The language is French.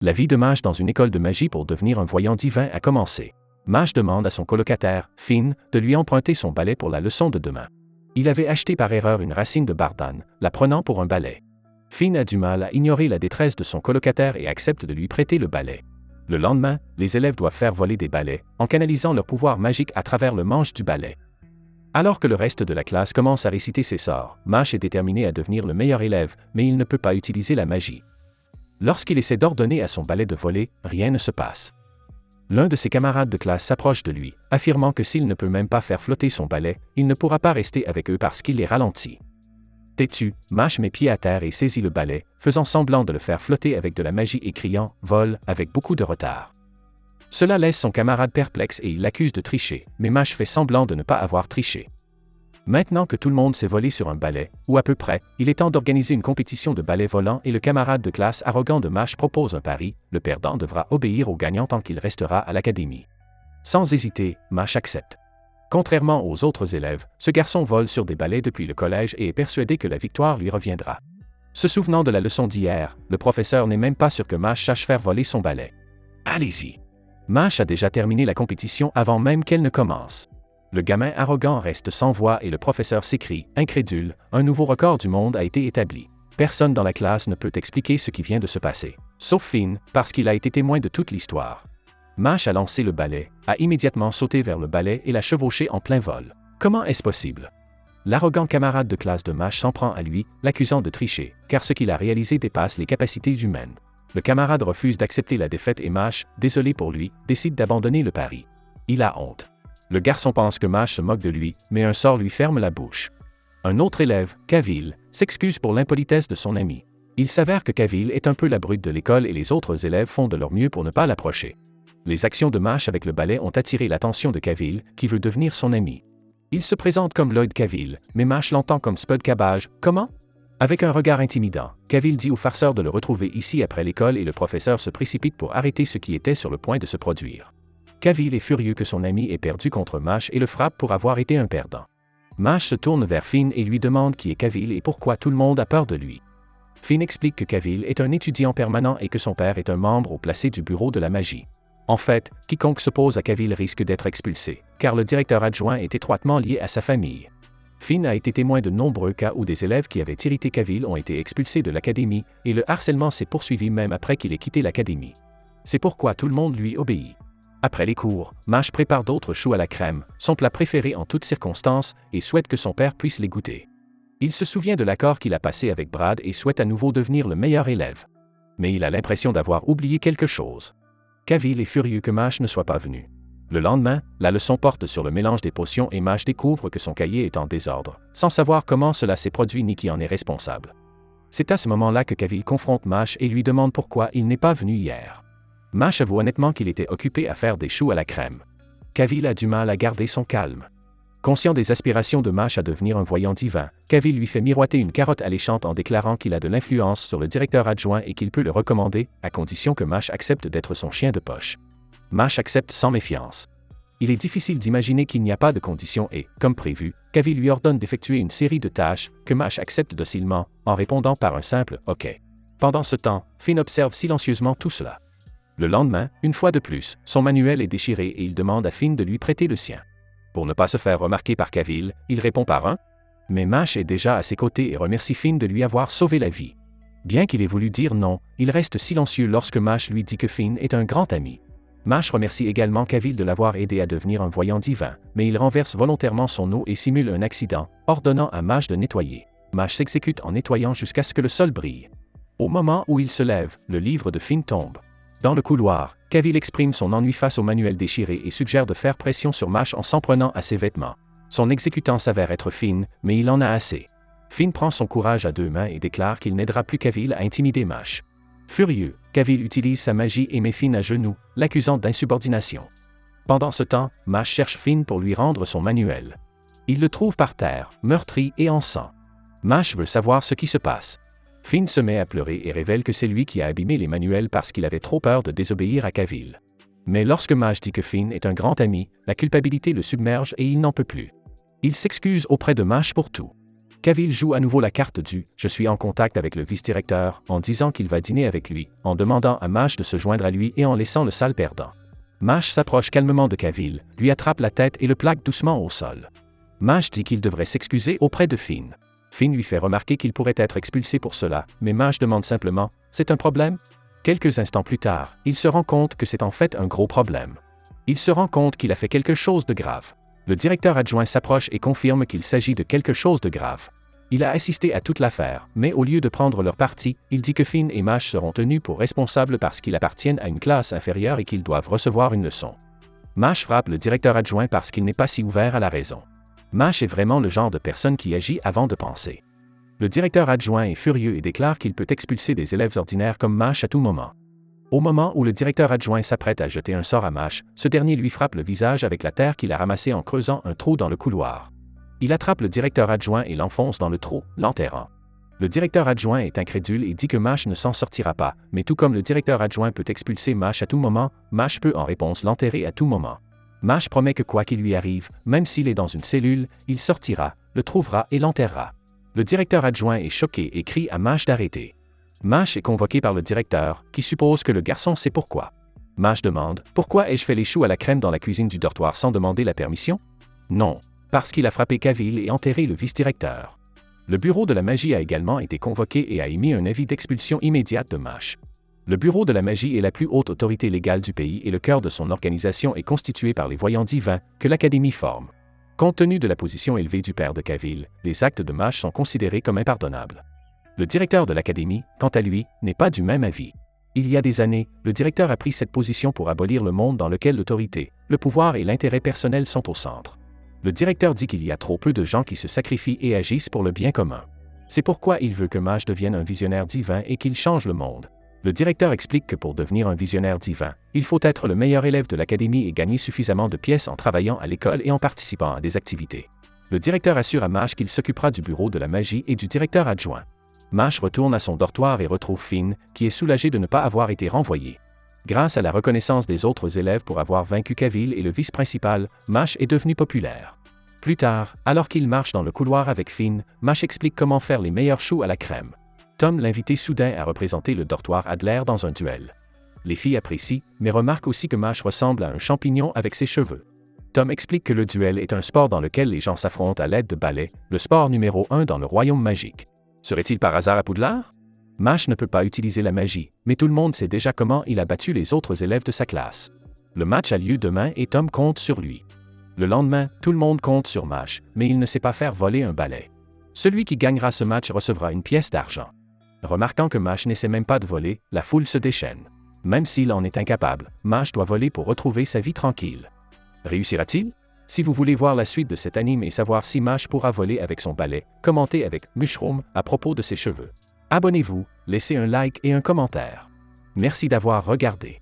La vie de Mâche dans une école de magie pour devenir un voyant divin a commencé. Mâche demande à son colocataire, Finn, de lui emprunter son balai pour la leçon de demain. Il avait acheté par erreur une racine de bardane, la prenant pour un balai. Finn a du mal à ignorer la détresse de son colocataire et accepte de lui prêter le balai. Le lendemain, les élèves doivent faire voler des balais, en canalisant leur pouvoir magique à travers le manche du balai. Alors que le reste de la classe commence à réciter ses sorts, Mâche est déterminé à devenir le meilleur élève, mais il ne peut pas utiliser la magie. Lorsqu'il essaie d'ordonner à son balai de voler, rien ne se passe. L'un de ses camarades de classe s'approche de lui, affirmant que s'il ne peut même pas faire flotter son balai, il ne pourra pas rester avec eux parce qu'il les ralentit. Têtu, Mâche met pied à terre et saisit le balai, faisant semblant de le faire flotter avec de la magie et criant « Vole » avec beaucoup de retard. Cela laisse son camarade perplexe et il l'accuse de tricher, mais Mâche fait semblant de ne pas avoir triché. Maintenant que tout le monde s'est volé sur un balai, ou à peu près, il est temps d'organiser une compétition de balais volants et le camarade de classe arrogant de Mâche propose un pari, le perdant devra obéir au gagnant tant qu'il restera à l'académie. Sans hésiter, Mâche accepte. Contrairement aux autres élèves, ce garçon vole sur des balais depuis le collège et est persuadé que la victoire lui reviendra. Se souvenant de la leçon d'hier, le professeur n'est même pas sûr que Mâche sache faire voler son balai. Allez-y! Mâche a déjà terminé la compétition avant même qu'elle ne commence. Le gamin arrogant reste sans voix et le professeur s'écrie, incrédule, un nouveau record du monde a été établi. Personne dans la classe ne peut expliquer ce qui vient de se passer, sauf Finn, parce qu'il a été témoin de toute l'histoire. Mâche a lancé le balai, a immédiatement sauté vers le balai et l'a chevauché en plein vol. Comment est-ce possible? L'arrogant camarade de classe de Mâche s'en prend à lui, l'accusant de tricher, car ce qu'il a réalisé dépasse les capacités humaines. Le camarade refuse d'accepter la défaite et Mâche, désolé pour lui, décide d'abandonner le pari. Il a honte. Le garçon pense que Mâche se moque de lui, mais un sort lui ferme la bouche. Un autre élève, Kavil, s'excuse pour l'impolitesse de son ami. Il s'avère que Kavil est un peu la brute de l'école et les autres élèves font de leur mieux pour ne pas l'approcher. Les actions de Mâche avec le balai ont attiré l'attention de Kavil, qui veut devenir son ami. Il se présente comme Lloyd Kavil, mais Mâche l'entend comme Spud Cabbage. Comment? Avec un regard intimidant, Kavil dit au farceur de le retrouver ici après l'école et le professeur se précipite pour arrêter ce qui était sur le point de se produire. Kavil est furieux que son ami ait perdu contre Mâche et le frappe pour avoir été un perdant. Mâche se tourne vers Finn et lui demande qui est Kavil et pourquoi tout le monde a peur de lui. Finn explique que Kavil est un étudiant permanent et que son père est un membre haut placé du bureau de la magie. En fait, quiconque s'oppose à Kavil risque d'être expulsé, car le directeur adjoint est étroitement lié à sa famille. Finn a été témoin de nombreux cas où des élèves qui avaient irrité Kavil ont été expulsés de l'académie, et le harcèlement s'est poursuivi même après qu'il ait quitté l'académie. C'est pourquoi tout le monde lui obéit. Après les cours, Mâche prépare d'autres choux à la crème, son plat préféré en toutes circonstances, et souhaite que son père puisse les goûter. Il se souvient de l'accord qu'il a passé avec Brad et souhaite à nouveau devenir le meilleur élève. Mais il a l'impression d'avoir oublié quelque chose. Kavil est furieux que Mâche ne soit pas venu. Le lendemain, la leçon porte sur le mélange des potions et Mâche découvre que son cahier est en désordre, sans savoir comment cela s'est produit ni qui en est responsable. C'est à ce moment-là que Kavil confronte Mâche et lui demande pourquoi il n'est pas venu hier. Mâche avoue honnêtement qu'il était occupé à faire des choux à la crème. Kavil a du mal à garder son calme. Conscient des aspirations de Mâche à devenir un voyant divin, Kavil lui fait miroiter une carotte alléchante en déclarant qu'il a de l'influence sur le directeur adjoint et qu'il peut le recommander, à condition que Mâche accepte d'être son chien de poche. Mâche accepte sans méfiance. Il est difficile d'imaginer qu'il n'y a pas de conditions et, comme prévu, Kavil lui ordonne d'effectuer une série de tâches que Mâche accepte docilement, en répondant par un simple « OK ». Pendant ce temps, Finn observe silencieusement tout cela. Le lendemain, une fois de plus, son manuel est déchiré et il demande à Finn de lui prêter le sien. Pour ne pas se faire remarquer par Kavil, il répond par un « Mais Mâche est déjà à ses côtés et remercie Finn de lui avoir sauvé la vie. Bien qu'il ait voulu dire non, il reste silencieux lorsque Mâche lui dit que Finn est un grand ami. Mâche remercie également Kavil de l'avoir aidé à devenir un voyant divin, mais il renverse volontairement son eau et simule un accident, ordonnant à Mâche de nettoyer. Mâche s'exécute en nettoyant jusqu'à ce que le sol brille. Au moment où il se lève, le livre de Finn tombe. Dans le couloir, Kavil exprime son ennui face au manuel déchiré et suggère de faire pression sur Mâche en s'en prenant à ses vêtements. Son exécutant s'avère être Finn, mais il en a assez. Finn prend son courage à deux mains et déclare qu'il n'aidera plus Kavil à intimider Mâche. Furieux, Kavil utilise sa magie et met Finn à genoux, l'accusant d'insubordination. Pendant ce temps, Mâche cherche Finn pour lui rendre son manuel. Il le trouve par terre, meurtri et en sang. Mâche veut savoir ce qui se passe. Finn se met à pleurer et révèle que c'est lui qui a abîmé les manuels parce qu'il avait trop peur de désobéir à Kavil. Mais lorsque Mâche dit que Finn est un grand ami, la culpabilité le submerge et il n'en peut plus. Il s'excuse auprès de Mâche pour tout. Cavill joue à nouveau la carte du « je suis en contact avec le vice-directeur » en disant qu'il va dîner avec lui, en demandant à Mash de se joindre à lui et en laissant le sale perdant. Mash s'approche calmement de Cavill, lui attrape la tête et le plaque doucement au sol. Mash dit qu'il devrait s'excuser auprès de Finn. Finn lui fait remarquer qu'il pourrait être expulsé pour cela, mais Mash demande simplement « c'est un problème ?» Quelques instants plus tard, il se rend compte que c'est en fait un gros problème. Il se rend compte qu'il a fait quelque chose de grave. Le directeur adjoint s'approche et confirme qu'il s'agit de quelque chose de grave. Il a assisté à toute l'affaire, mais au lieu de prendre leur parti, il dit que Finn et Mash seront tenus pour responsables parce qu'ils appartiennent à une classe inférieure et qu'ils doivent recevoir une leçon. Mash frappe le directeur adjoint parce qu'il n'est pas si ouvert à la raison. Mash est vraiment le genre de personne qui agit avant de penser. Le directeur adjoint est furieux et déclare qu'il peut expulser des élèves ordinaires comme Mash à tout moment. Au moment où le directeur adjoint s'apprête à jeter un sort à Mash, ce dernier lui frappe le visage avec la terre qu'il a ramassée en creusant un trou dans le couloir. Il attrape le directeur adjoint et l'enfonce dans le trou, l'enterrant. Le directeur adjoint est incrédule et dit que Mash ne s'en sortira pas, mais tout comme le directeur adjoint peut expulser Mash à tout moment, Mash peut en réponse l'enterrer à tout moment. Mash promet que quoi qu'il lui arrive, même s'il est dans une cellule, il sortira, le trouvera et l'enterrera. Le directeur adjoint est choqué et crie à Mash d'arrêter. Mash est convoqué par le directeur, qui suppose que le garçon sait pourquoi. Mash demande « Pourquoi ai-je fait les choux à la crème dans la cuisine du dortoir sans demander la permission ?» Non, parce qu'il a frappé Cavill et enterré le vice-directeur. Le bureau de la magie a également été convoqué et a émis un avis d'expulsion immédiate de Mash. Le bureau de la magie est la plus haute autorité légale du pays et le cœur de son organisation est constitué par les voyants divins que l'Académie forme. Compte tenu de la position élevée du père de Cavill, les actes de Mash sont considérés comme impardonnables. Le directeur de l'Académie, quant à lui, n'est pas du même avis. Il y a des années, le directeur a pris cette position pour abolir le monde dans lequel l'autorité, le pouvoir et l'intérêt personnel sont au centre. Le directeur dit qu'il y a trop peu de gens qui se sacrifient et agissent pour le bien commun. C'est pourquoi il veut que Mash devienne un visionnaire divin et qu'il change le monde. Le directeur explique que pour devenir un visionnaire divin, il faut être le meilleur élève de l'Académie et gagner suffisamment de pièces en travaillant à l'école et en participant à des activités. Le directeur assure à Mash qu'il s'occupera du bureau de la magie et du directeur adjoint. Mash retourne à son dortoir et retrouve Finn, qui est soulagé de ne pas avoir été renvoyé. Grâce à la reconnaissance des autres élèves pour avoir vaincu Cavill et le vice-principal, Mash est devenu populaire. Plus tard, alors qu'il marche dans le couloir avec Finn, Mash explique comment faire les meilleurs choux à la crème. Tom l'invite soudain à représenter le dortoir Adler dans un duel. Les filles apprécient, mais remarquent aussi que Mash ressemble à un champignon avec ses cheveux. Tom explique que le duel est un sport dans lequel les gens s'affrontent à l'aide de balais, le sport numéro 1 dans le royaume magique. Serait-il par hasard à Poudlard? Mash ne peut pas utiliser la magie, mais tout le monde sait déjà comment il a battu les autres élèves de sa classe. Le match a lieu demain et Tom compte sur lui. Le lendemain, tout le monde compte sur Mash, mais il ne sait pas faire voler un balai. Celui qui gagnera ce match recevra une pièce d'argent. Remarquant que Mash n'essaie même pas de voler, la foule se déchaîne. Même s'il en est incapable, Mash doit voler pour retrouver sa vie tranquille. Réussira-t-il? Si vous voulez voir la suite de cet anime et savoir si Mash pourra voler avec son balai, commentez avec Mushroom à propos de ses cheveux. Abonnez-vous, laissez un like et un commentaire. Merci d'avoir regardé.